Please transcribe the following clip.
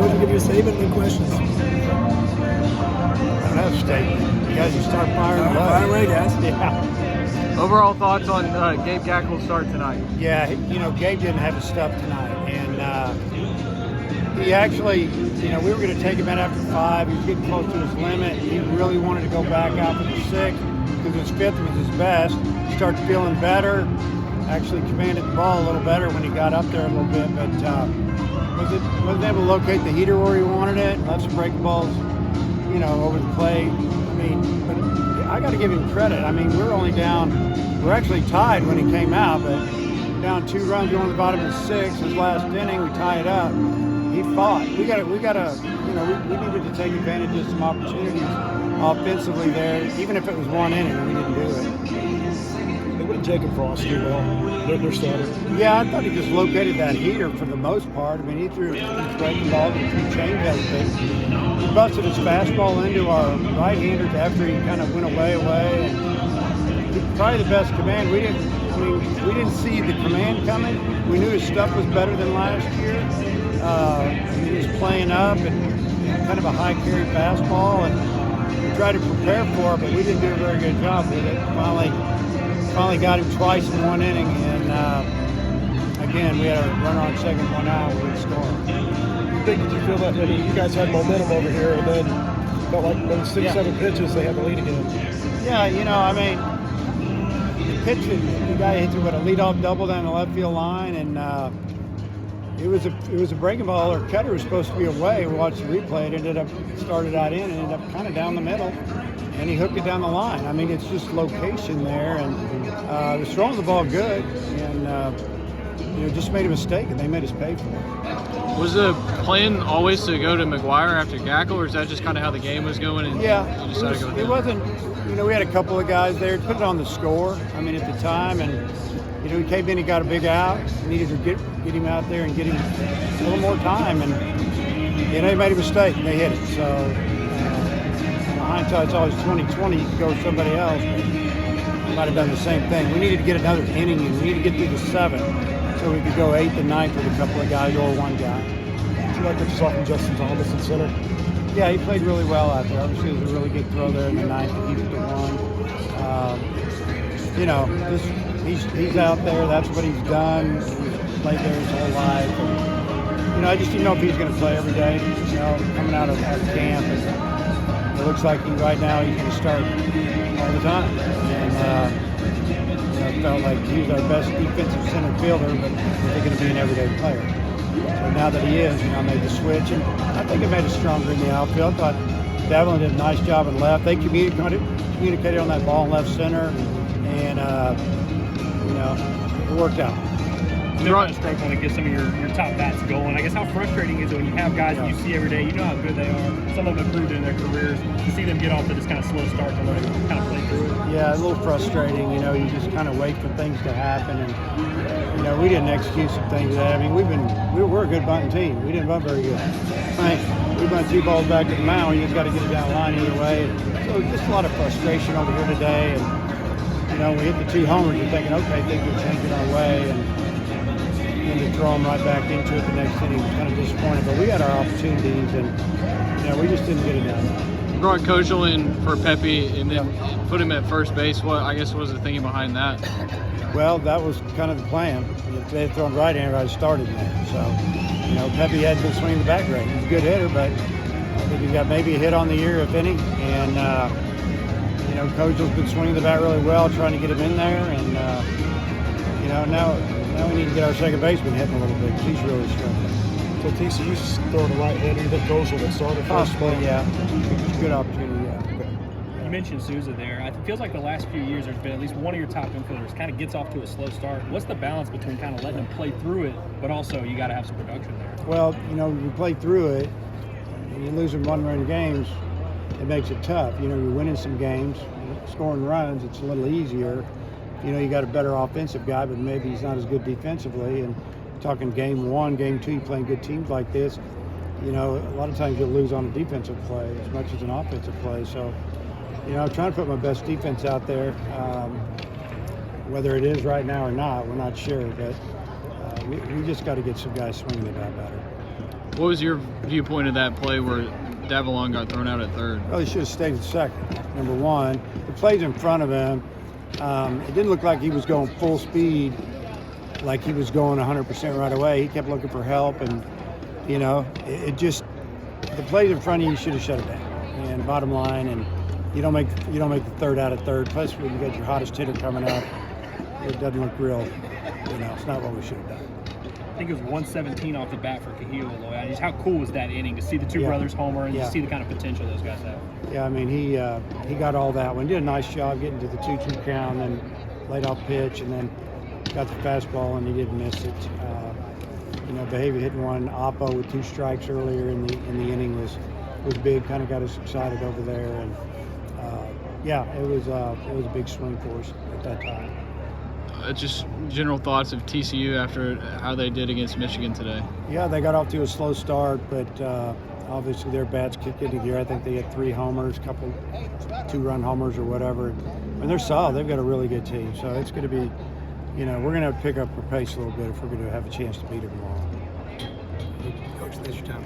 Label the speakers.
Speaker 1: Coach will give you a statement and questions.
Speaker 2: I don't have a statement. You guys just start firing away.
Speaker 1: Fire away, guys.
Speaker 2: Yeah.
Speaker 3: Overall thoughts on Gabe Gackel's start tonight?
Speaker 2: Yeah, Gabe didn't have his stuff tonight, and he actually, we were going to take him in after 5. He was getting close to his limit. He really wanted to go back out for the 6th because his 5th was his best. He started feeling better. Actually commanded the ball a little better when he got up there a little bit, but wasn't able to locate the heater where he wanted it. Left some break balls, over the plate. But I got to give him credit. We're actually tied when he came out, but down 2 runs going to the bottom of the 6th. His last inning, we tie it up. He fought. We needed to take advantage of some opportunities offensively there, even if it was 1 inning. We didn't do it.
Speaker 1: What did Jacob Frost do well? Their starter.
Speaker 2: Yeah, I thought he just located that heater for the most part. He threw his breaking balls and 2 changeups, but he busted his fastball into our right-handers after he kind of went away, and probably the best command. We didn't see the command coming. We knew his stuff was better than last year. He was playing up and kind of a high carry fastball, and we tried to prepare for it, but we didn't do a very good job with it. Finally got him twice in 1 inning, and again, we had a runner on second, 1 out, we would score.
Speaker 1: Did you feel that you guys had momentum over here, and then felt like those 6-7 pitches, they had the lead again?
Speaker 2: Yeah, the pitch, the guy hit with a leadoff double down the left field line, and it was a breaking ball. Our cutter was supposed to be away. We watched the replay. It started out in, and ended up kind of down the middle, and he hooked it down the line. It's just location there, and he was throwing the ball good, and just made a mistake, and they made us pay for it.
Speaker 3: Was the plan always to go to McGuire after Gackel, or is that just kind of how the game was going? And
Speaker 2: yeah,
Speaker 3: you decided to go with
Speaker 2: it wasn't. We had a couple of guys there to put it on the score. At the time, and he came in, he got a big out. We needed to get him out there and get him a little more time, and he made a mistake and they hit it. So hindsight's always 20/20. You could go with somebody else, but we might have done the same thing. We needed to get another inning, and we needed to get through the 7th so we could go 8th and 9th with a couple of guys or 1 guy.
Speaker 1: Did you like what you saw from Justin Thomas in center?
Speaker 2: Yeah, he played really well out there. Obviously, it was a really good throw there in the 9th to keep it to 1. He's out there. That's what he's done. He's played there his whole life. And, I just didn't know if he was going to play every day. Coming out of camp, and it looks like right now he's going to start all the time. And I felt like he was our best defensive center fielder, but he's going to be an everyday player. So now that he is, I made the switch, and I think it made us stronger in the outfield. I thought Devlin did a nice job in left. They communicated on that ball in left center, and it worked out.
Speaker 4: They're on a struggle to get some of your top bats going. I guess how frustrating is it when you have guys that you see every day, you know how good they are, some of them have proved it in their careers, to see them get off to this kind of slow start to let them kind of play through it?
Speaker 2: Yeah, a little frustrating. You just kind of wait for things to happen, and we didn't execute some things that. We're a good bunting team. We didn't bunt very good. We bunt 2 balls back to the mound. You just got to get it down the line either way. So just a lot of frustration over here today, and we hit the 2 homers. You're thinking, okay, things are changing our way, and then to throw them right back into it the next inning was kind of disappointing. But we had our opportunities, and we just didn't get it done.
Speaker 3: You brought Kochel in for Pepe and then put him at first base. What was the thinking behind that?
Speaker 2: Well, that was kind of the plan. If they had thrown right-hander, I'd started there. So, Pepe hadn't been swinging the bat great. He's a good hitter, but I think he got maybe a hit on the year, if any. And Kochel's been swinging the bat really well, trying to get him in there, and now we need to get our second baseman hitting a little bit, because he's really struggling.
Speaker 1: So, TC, you throw the right-hander, you think Kochel will start at first?
Speaker 2: Possibly, yeah. It's a good opportunity, yeah.
Speaker 4: You mentioned Souza there. It feels like the last few years there's been at least one of your top infielders kind of gets off to a slow start. What's the balance between kind of letting him play through it, but also you got to have some production there?
Speaker 2: Well, you play through it, and you're losing 1-run games, it makes it tough. You're winning some games, scoring runs, it's a little easier. You got a better offensive guy, but maybe he's not as good defensively. And talking game 1, game 2, playing good teams like this, a lot of times you'll lose on a defensive play as much as an offensive play. So, I'm trying to put my best defense out there. Whether it is right now or not, we're not sure. But we just got to get some guys swinging the bat better.
Speaker 3: What was your viewpoint of that play where Davalon got thrown out at third?
Speaker 2: Well, he should have stayed at second. Number one, the plays in front of him, it didn't look like he was going full speed, like he was going 100% right away. He kept looking for help, and it just, the plays in front of you should have shut it down. And bottom line, and you don't make the third out of third. Plus, when you got your hottest hitter coming up, it doesn't look real. It's not what we should have done.
Speaker 4: I think it was 117 off the bat for Cahill. Just how cool was that inning to see the two brothers homer and to see the kind of potential those guys have?
Speaker 2: Yeah, I mean, he got all that one. Did a nice job getting to the 2-2 count, and then laid off pitch, and then got the fastball, and he didn't miss it. Behavior hitting one oppo with 2 strikes earlier in the inning was big. Kind of got us excited over there, and it was a big swing for us at that time.
Speaker 3: Just general thoughts of TCU after how they did against Michigan today.
Speaker 2: Yeah, they got off to a slow start, but obviously their bats kicked into gear. I think they had 3 homers, couple 2-run homers or whatever, and they're solid. They've got a really good team, so it's going to be, we're going to have to pick up our pace a little bit if we're going to have a chance to beat them tomorrow.
Speaker 1: Coach, thanks for your time.